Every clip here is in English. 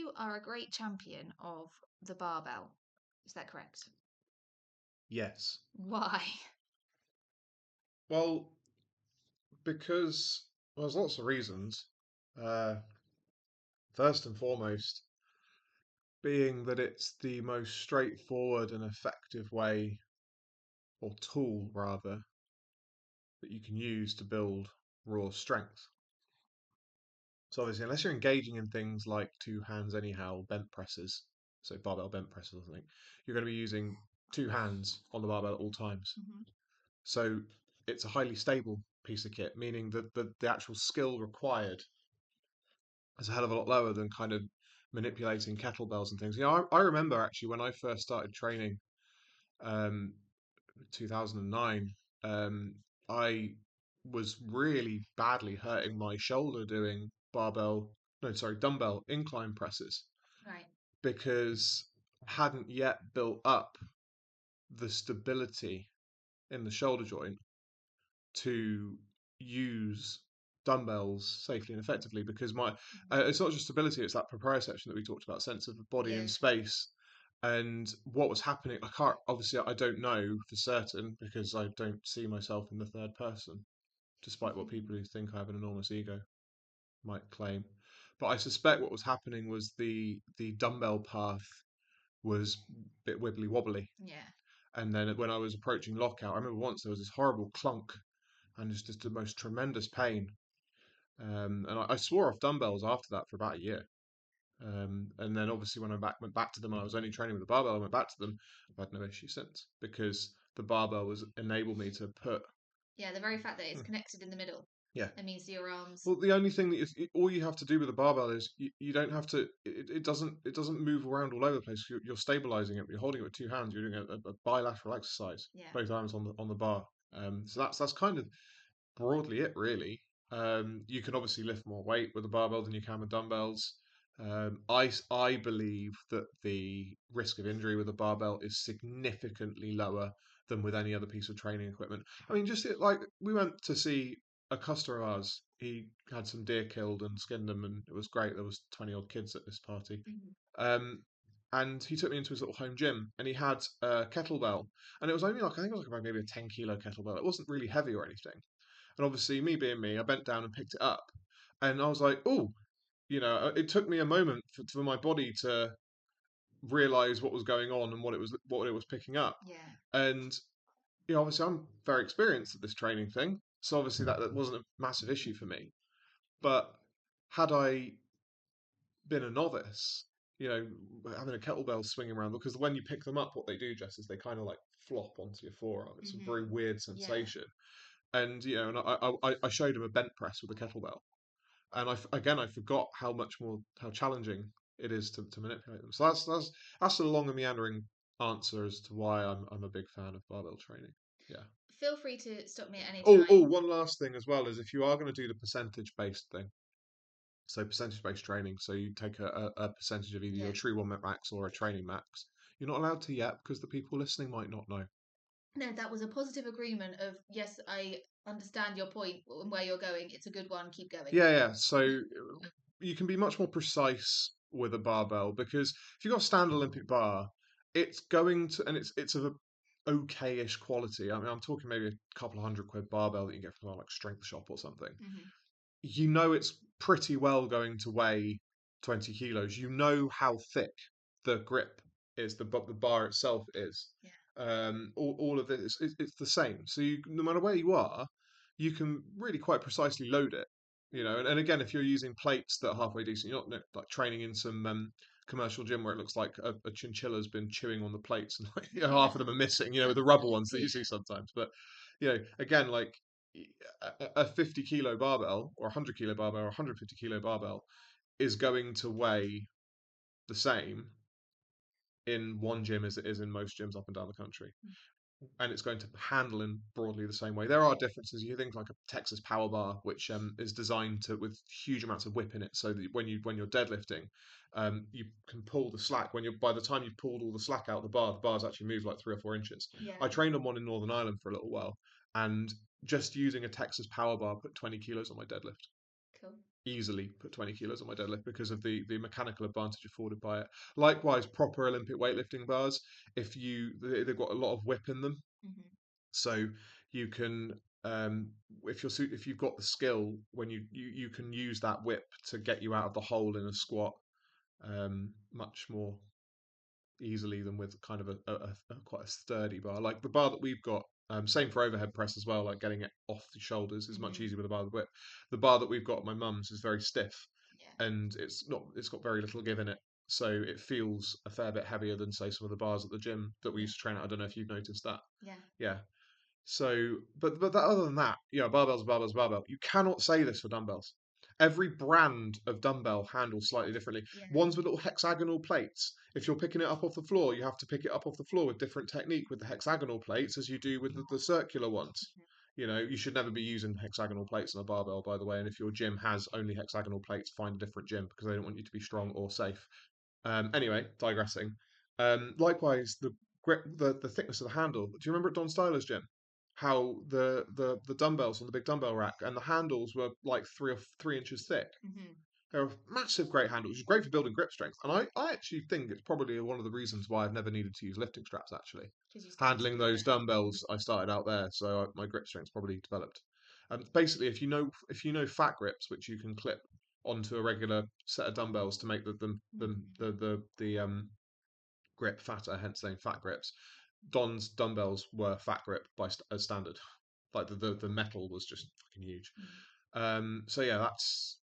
you are a great champion of the barbell. Is that correct? Yes. Why? Well, because there's lots of reasons. First and foremost, being that it's the most straightforward and effective way, or tool rather, that you can use to build raw strength. So obviously, unless you're engaging in things like two hands anyhow, bent presses, so barbell bent presses or something, you're going to be using two hands on the barbell at all times. Mm-hmm. So it's a highly stable piece of kit, meaning that the actual skill required is a hell of a lot lower than kind of manipulating kettlebells and things. I remember actually when I first started training, um, 2009, I was really badly hurting my shoulder doing dumbbell incline presses Right. because I hadn't yet built up the stability in the shoulder joint to use dumbbells safely and effectively because it's not just stability, it's that proprioception that we talked about, sense of body Yeah. and space. And what was happening, I don't know for certain because I don't see myself in the third person, despite what people who think I have an enormous ego might claim. But I suspect what was happening was the dumbbell path was a bit wibbly wobbly. Yeah. And then when I was approaching lockout, I remember once there was this horrible clunk and it's just the most tremendous pain. And I swore off dumbbells after that for about a year. And then obviously when went back to them, I was only training with the barbell. I went back to them. I've had no issue since because the barbell was enabled me to put. Yeah, the very fact that it's Hmm. connected in the middle. Yeah. It means your arms. Well, the only thing that all you have to do with the barbell is you don't have to. It doesn't move around all over the place. You're stabilizing it. You're holding it with two hands. You're doing a bilateral exercise, Yeah. both arms on the bar. So that's kind of broadly it, really. You can obviously lift more weight with a barbell than you can with dumbbells. I believe that the risk of injury with a barbell is significantly lower than with any other piece of training equipment. I mean, like we went to see a customer of ours. He had some deer killed and skinned them, and it was great. There was 20 odd kids at this party. Mm-hmm. Um, and he took me into his little home gym, and he had a kettlebell, and it was only like I think it was like maybe a 10 kilo kettlebell. It wasn't really heavy or anything. And obviously, me being me, I bent down and picked it up, and I was like, "Oh, it took me a moment for my body to realize what was going on and what it was picking up." Yeah. And obviously, I'm very experienced at this training thing, so obviously that wasn't a massive issue for me. But had I been a novice, having a kettlebell swinging around, because when you pick them up, what they do, Jess, is they kind of like flop onto your forearm. It's a very Mm-hmm. weird Yeah. sensation. And and I showed him a bent press with a kettlebell, and I forgot how challenging it is to manipulate them. So that's a long and meandering answer as to why I'm a big fan of barbell training. Yeah. Feel free to stop me at any Oh, time. one last thing as well is if you are going to do the percentage based thing, so percentage based training, so you take a percentage of either Yeah. your true 1 minute max or a training max. You're not allowed to yet because the people listening might not know. No, that was a positive agreement of yes, I understand your point and where you're going. It's a good one. Keep going. Yeah. So you can be much more precise with a barbell because if you've got a stand Olympic bar, it's going to, and it's of a okay-ish quality. I mean, I'm talking maybe a couple of £100 barbell that you get from like Strength Shop or something. Mm-hmm. It's pretty well going to weigh 20 kilos. You know how thick the grip is, the bar itself is. Yeah. All of it is it's the same. So no matter where you are, you can really quite precisely load it. And again, if you're using plates that are halfway decent, you're not like training in some commercial gym where it looks like a chinchilla's been chewing on the plates and like, half of them are missing. With the rubber ones that you see sometimes. But again, like a 50 kilo barbell or a 100 kilo barbell or 150 kilo barbell is going to weigh the same in one gym as it is in most gyms up and down the country. And it's going to handle in broadly the same way. There are differences. You think like a Texas Power Bar, which is designed with huge amounts of whip in it, so that when you're deadlifting, you can pull the slack. By the time you've pulled all the slack out of the bar's actually moved like 3 or 4 inches. Yeah. I trained on one in Northern Ireland for a little while, and just using a Texas Power Bar put 20 kilos on my deadlift. Cool. easily put 20 kilos on my deadlift because of the mechanical advantage afforded by it. Likewise, proper Olympic weightlifting bars, they've got a lot of whip in them, Hmm. so you can um, if you've got the skill when you can use that whip to get you out of the hole in a squat much more easily than with kind of a quite a sturdy bar. Like the bar that we've got, same for overhead press as well. Like getting it off the shoulders is much Hmm. easier with a bar with whip. The bar that we've got at my mum's is very stiff, Yeah. and it's got very little give in it, so it feels a fair bit heavier than say some of the bars at the gym that we Yeah. used to train at. I don't know if you've noticed that. Yeah. Yeah. So, but that, other than that, barbells, barbells, barbell. You cannot say this for dumbbells. Every brand of dumbbell handles slightly differently. Yeah. Ones with little hexagonal plates. If you're picking it up off the floor, you have to pick it up off the floor with different technique with the hexagonal plates as you do with the circular ones. Mhm. You should never be using hexagonal plates on a barbell, by the way. And if your gym has only hexagonal plates, find a different gym because they don't want you to be strong or safe. Anyway, digressing. Likewise, the grip, the thickness of the handle. Do you remember at Don Styler's gym how the dumbbells on the big dumbbell rack and the handles were like 3 inches thick? Mhm. They're massive, great handles, which is great for building grip strength. And I actually think it's probably one of the reasons why I've never needed to use lifting straps. Actually, Because you started to handling build those it. dumbbells, I started out there, so my grip strength's probably developed. Basically, if you know fat grips, which you can clip onto a regular set of dumbbells to make the grip fatter, hence the name fat grips. Don's dumbbells were fat grip as standard. Like the metal was just fucking huge. Mm. So yeah, that's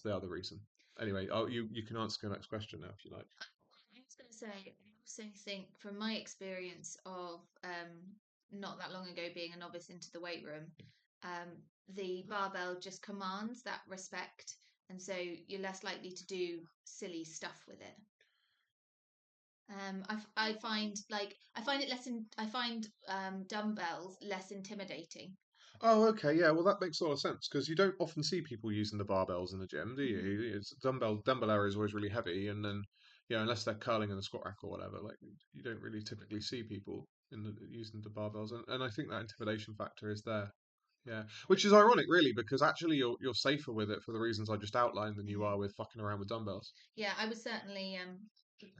the other reason. Anyway, you can answer your next question now if you like. I was going to say, I also think from my experience of not that long ago being a novice into the weight room, um, the barbell just commands that respect, and so you're less likely to do silly stuff with it. I find I find dumbbells less intimidating. Oh, okay, yeah. Well, that makes a lot of sense because you don't often see people using the barbells in the gym, do Hmm. you? It's dumbbell area is always really heavy, and then unless they're curling in the squat rack or whatever, like you don't really typically see people using the barbells, and I think that intimidation factor is there. Yeah, which is ironic, really, because actually you're safer with it for the reasons I just outlined than you Hmm. are with fucking around with dumbbells. Yeah, I was certainly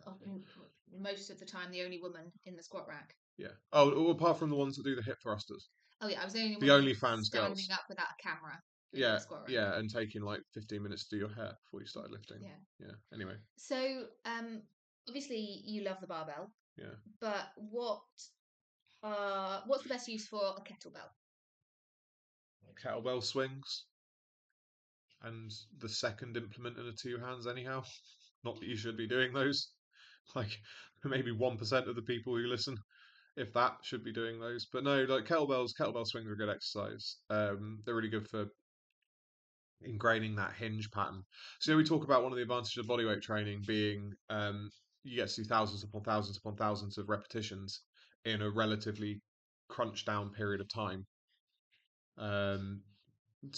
often, most of the time the only woman in the squat rack. Yeah. Oh, well, apart from the ones that do the hip thrusters, Oh yeah, I was the only the woman OnlyFans standing girls. up without a camera in the Yeah, squat rack. yeah, and taking like 15 minutes to do your hair before you started lifting. Yeah. Yeah. Anyway, So, obviously you love the barbell, yeah. but what's the best use for a kettlebell? Kettlebell swings and the second implement in the two hands, anyhow. Not that you should be doing those. Like maybe 1% of the people who listen, if that, should be doing those. But no, like kettlebell swings are a good exercise. They're really good for ingraining that hinge pattern. So we Mhm. talk about one of the advantages of bodyweight training being you get to do thousands upon thousands upon thousands of repetitions in a relatively crunched down period of time. Um,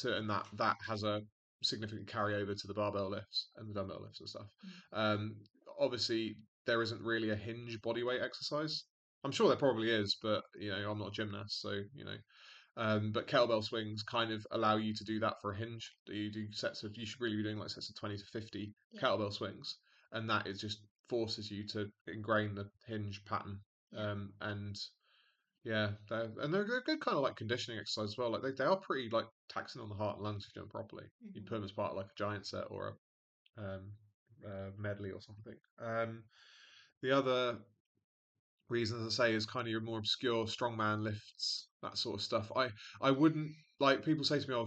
and that has a significant carryover to the barbell lifts and the dumbbell lifts and stuff. Mm. Um, Obviously, there isn't really a hinge bodyweight exercise. I'm sure there probably is, but I'm not a gymnast, so but kettlebell swings kind of allow you to do that for a hinge. You do sets of, you should really be doing like sets of 20 to 50 Yeah, kettlebell swings, and that is just forces you to ingrain the hinge pattern. yeah. And yeah, they're good kind of like conditioning exercise as well. Like they are pretty like taxing on the heart and lungs if you do them properly. You Hmm. put them as part of like a giant set or medley or something. The other reason, as I say, is kind of your more obscure strongman lifts, that sort of stuff. I wouldn't like people say to me, "Oh,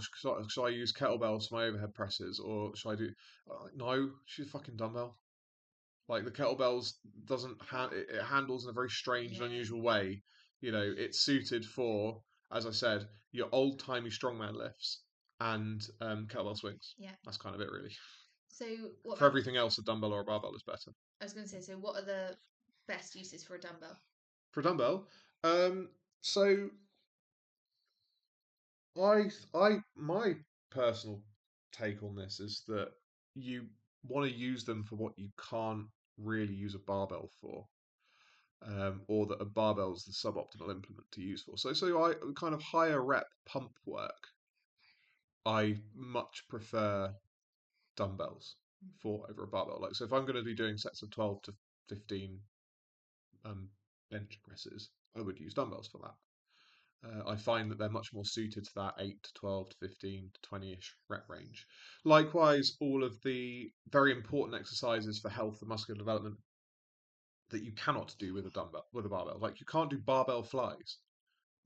should I use kettlebells for my overhead presses, or should I do?" No, she's a fucking dumbbell. Like the kettlebells it handles in a very strange and Yeah, unusual way. It's suited for, as I said, your old timey strongman lifts and kettlebell swings. yeah. That's kind of it, really. So what For about, everything else, a dumbbell or a barbell is better. I was going to say, so what are the best uses for a dumbbell? For a dumbbell, so my personal take on this is that you want to use them for what you can't really use a barbell for, or that a barbell is the suboptimal implement to use for. So I kind of higher rep pump work I much prefer dumbbells for over a barbell. Like, so if I'm going to be doing sets of 12 to 15 um, bench presses, I would use dumbbells for that. I find that they're much more suited to that 8 to 12 to 15 to 20-ish rep range. Likewise, all of the very important exercises for health and muscular development that you cannot do with a barbell. Like, you can't do barbell flies.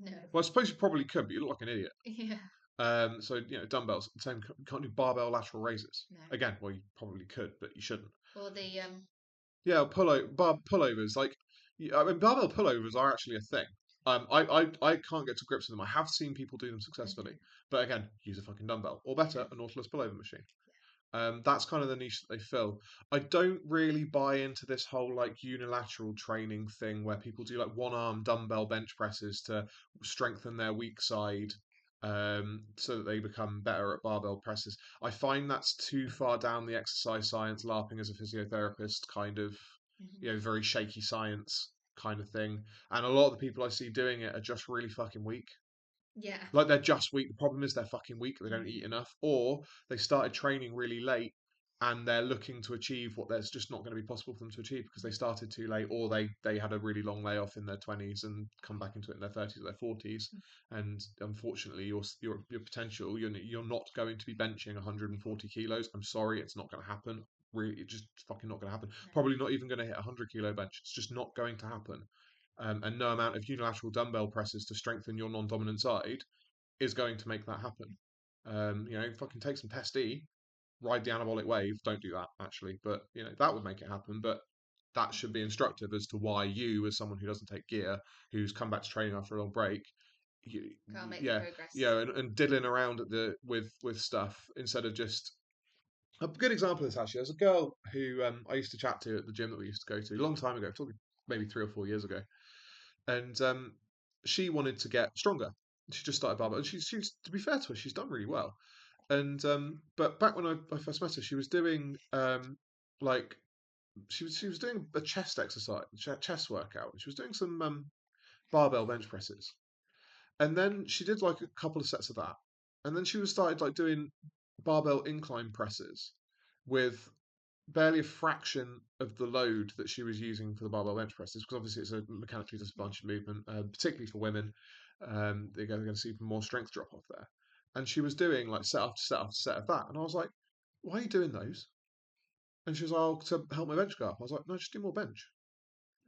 No. Well, I suppose you probably could, but you look like an idiot. Yeah. So dumbbells. Same. You can't do barbell lateral raises. No. Again, well, you probably could, but you shouldn't. Or the Yeah, pullovers. Like, I mean, barbell pullovers are actually a thing. I can't get to grips with them. I have seen people do them successfully, but again, use a fucking dumbbell, or better, a Nautilus pullover machine. That's kind of the niche that they fill. I don't really buy into this whole like unilateral training thing where people do like one arm dumbbell bench presses to strengthen their weak side, so that they become better at barbell presses. I find that's too far down the exercise science, LARPing as a physiotherapist kind of, very shaky science kind of thing. And a lot of the people I see doing it are just really fucking weak. yeah. Like, they're just weak. The problem is they're fucking weak. They don't Mhm. eat enough, or they started training really late and they're looking to achieve what there's just not going to be possible for them to achieve because they started too late, or they had a really long layoff in their 20s and come back into it in their 30s or their 40s. And unfortunately, your potential, you're not going to be benching 140 kilos. I'm sorry, it's not going to happen. Really, it's just fucking not going to happen. No. Probably not even going to hit a 100 kilo bench. It's just not going to happen. And no amount of unilateral dumbbell presses to strengthen your non-dominant side is going to make that happen. Fucking take some Pest-E, ride the anabolic wave. Don't do that, actually, but that would make it happen. But that should be instructive as to why you, as someone who doesn't take gear, who's come back to training after a long break, you, Can't make the yeah, progress. and diddling around at the with stuff instead of just. A good example of this, actually, there's a girl who I used to chat to at the gym that we used to go to a long time ago, talking maybe 3 or 4 years ago, and she wanted to get stronger. She just started barbell, and she's to be fair to her, she's done really well. And but back when I first met her, she was doing like she was doing a chest exercise, chest workout. She was doing some barbell bench presses, and then she did like a couple of sets of that, and then she was started like doing barbell incline presses with barely a fraction of the load that she was using for the barbell bench presses, because obviously it's a mechanically disadvantaged movement, particularly for women. They're going to see more strength drop off there. And she was doing like set after set after set of that. And I was like, why are you doing those? And she was like, oh, to help my bench go up. I was like, no, just do more bench.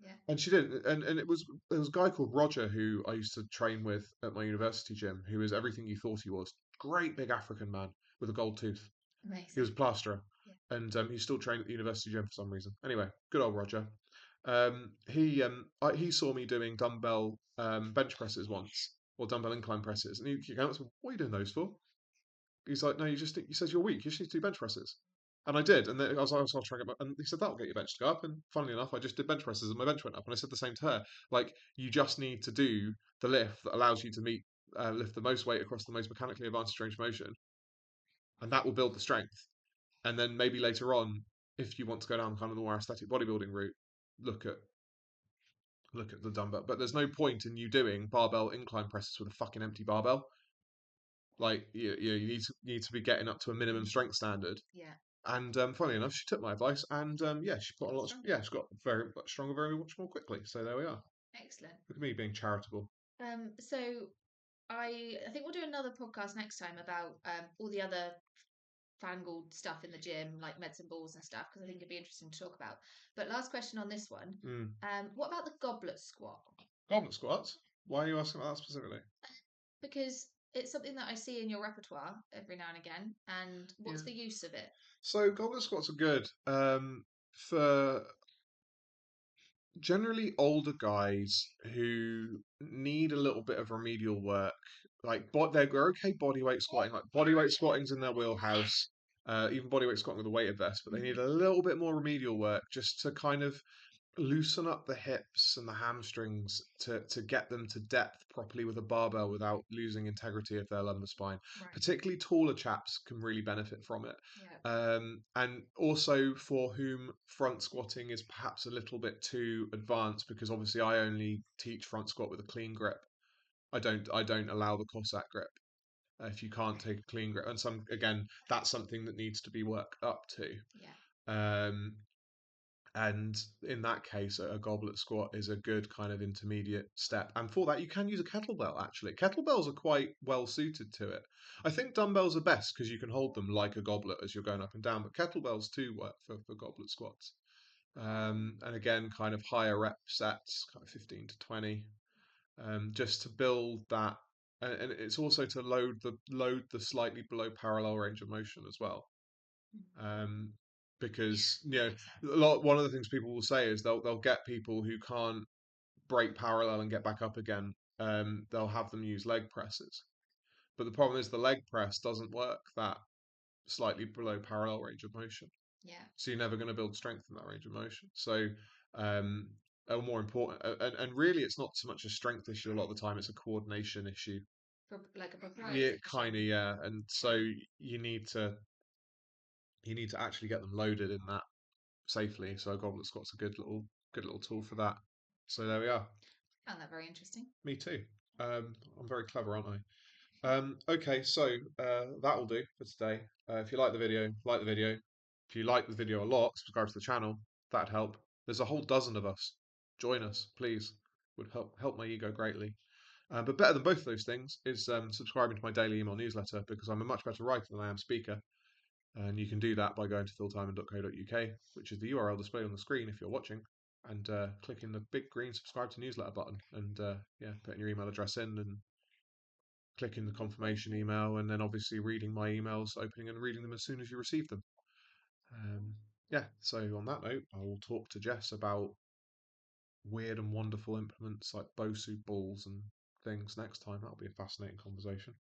Yeah. And she did. And there was a guy called Roger who I used to train with at my university gym, who was everything you thought he was. Great big African man with a gold tooth. He Amazing. was a plasterer, Yeah. and he's still trained at the university gym for some reason. Anyway, good old Roger. He saw me doing dumbbell bench presses once, or dumbbell incline presses, and he came up to me, "What are you doing those for?" He's like, "No, he says you're weak. You just need to do bench presses." And I did, and then I was trying to get and he said that'll get your bench to go up. And funnily enough, I just did bench presses, and my bench went up. And I said the same to her, like, you just need to do the lift that allows you to lift the most weight across the most mechanically advantaged range of motion, and that will build the strength. And then maybe later on, if you want to go down kind of the more aesthetic bodybuilding route, look at the dumbbell. But there's no point in you doing barbell incline presses with a fucking empty barbell. Like, you need to be getting up to a minimum strength standard. Yeah. And funnily enough, she took my advice, and she got a lot. Yeah, she got very much stronger, very much more quickly. So there we are. Excellent. Look at me being charitable. So I think we'll do another podcast next time about all the other fangled stuff in the gym, like medicine balls and stuff, because I think it'd be interesting to talk about. But last question on this one. What about the goblet squat? Goblet squats. Why are you asking about that specifically? Because it's something that I see in your repertoire every now and again. And what's Yeah. the use of it? So goblet squats are good for generally older guys who need a little bit of remedial work. Like, they're okay bodyweight squatting. Like, bodyweight squatting's in their wheelhouse. Even bodyweight squatting with a weighted vest, but they need a little bit more remedial work just to kind of loosen up the hips and the hamstrings to get them to depth properly with a barbell without losing integrity of their lumbar spine. Right. Particularly taller chaps can really benefit from it. Yeah. And also for whom front squatting is perhaps a little bit too advanced, because obviously I only teach front squat with a clean grip. I don't allow the Cossack grip. if you can't take a clean grip. And some again, that's something that needs to be worked up to. Yeah. Um, and in that case, a goblet squat is a good kind of intermediate step. And for that, you can use a kettlebell, actually. Kettlebells are quite well suited to it. I think dumbbells are best because you can hold them like a goblet as you're going up and down, but kettlebells too work for goblet squats. And again, kind of higher rep sets, kind of 15 to 20, just to build that. And it's also to load the slightly below parallel range of motion as well. Mm. Um, Yeah, because that makes sense. one of the things people will say is they'll get people who can't break parallel and get back up again. They'll have them use leg presses, but the problem is the leg press doesn't work that slightly below parallel range of motion. Yeah. So you're never going to build strength in that range of motion. So um, a more important, and really, it's not so much a strength issue a lot of the time; it's a coordination issue. Like a Yeah, kind of, proprioception. yeah. And so Yeah. you need to actually get them loaded in that safely. So a goblet squat's a good little tool for that. So there we are. Found that very interesting. Me too. I'm very clever, aren't I? Okay, so that will do for today. If you like the video, like the video. If you like the video a lot, subscribe to the channel. That'd help. There's a whole dozen of us. Join us, please. Would help my ego greatly. But better than both of those things is subscribing to my daily email newsletter because I'm a much better writer than I am speaker. And you can do that by going to philtimon.co.uk, which is the URL displayed on the screen if you're watching, and clicking the big green subscribe to newsletter button, and yeah, putting your email address in and clicking the confirmation email, and then obviously reading my emails, opening and reading them as soon as you receive them. Yeah, so on that note, I will talk to Jess about weird and wonderful implements like Bosu balls and things next time. That'll be a fascinating conversation.